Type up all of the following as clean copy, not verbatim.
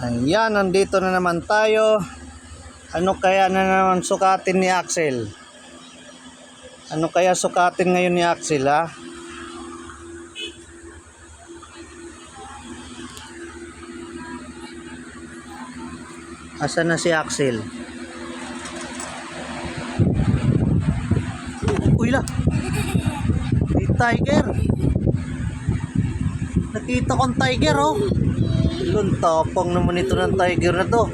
Ayan, nandito na naman tayo. Ano kaya na naman sukatin ni Axel? Ano kaya sukatin ngayon ni Axel, ha? Asa na si Axel? Uy la! May tiger! Nakita kong tiger, oh! Ang tapang naman ito ng tiger na to.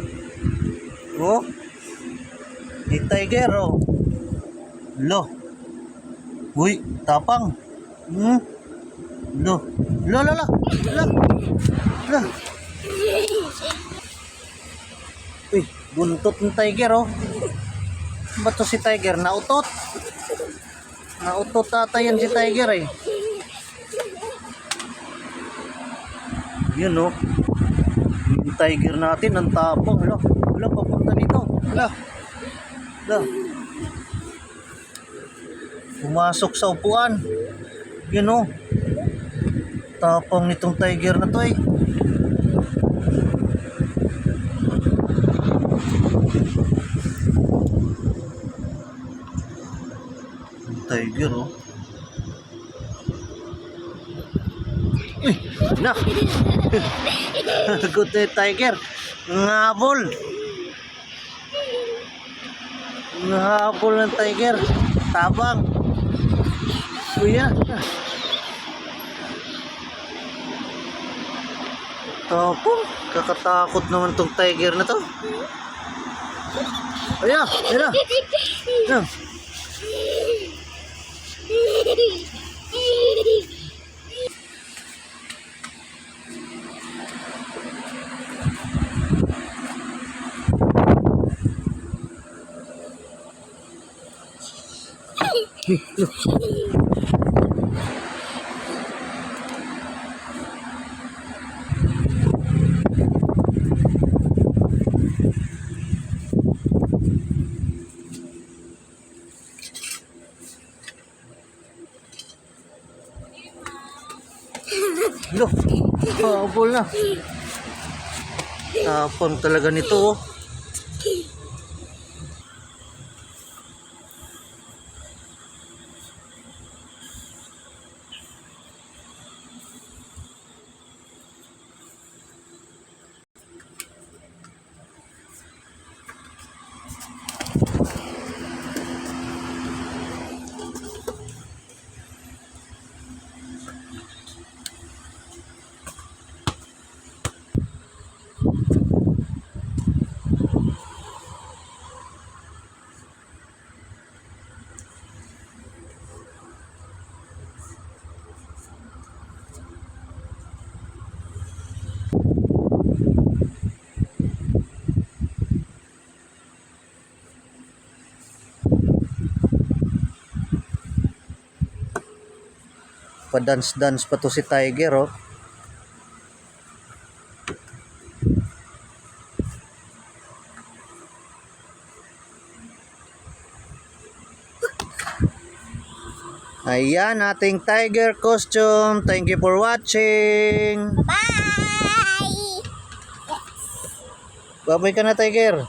Oh! May tiger, oh! Lo! Uy! Tapang! Lo! Lo! Lo! Lo! Lo! Lo! Uy! Buntot ng tiger, oh! Ba't to si tiger? Nautot! Nautot ata yan si tiger, eh. Yun, oh. Yung tiger natin, ang tapang. Wala, wala, papunta dito. Wala. Wala. Pumasok sa upuan. Yun, oh. Tapang nitong tiger na to, eh. Yung tiger, oh. Uy, na. Good day, tiger. Ngabol. Ngabol ng tiger. Tabang. Kuya. Tapos, kakatakot naman tong tiger na to. Ayan, ayan. Ayan. Loh, habol na. Tapang talaga nito, oh. Pa-dance-dance pa to si tiger, oh. Ayan, ating tiger costume. Thank you for watching. Bye! Babay ka na, tiger.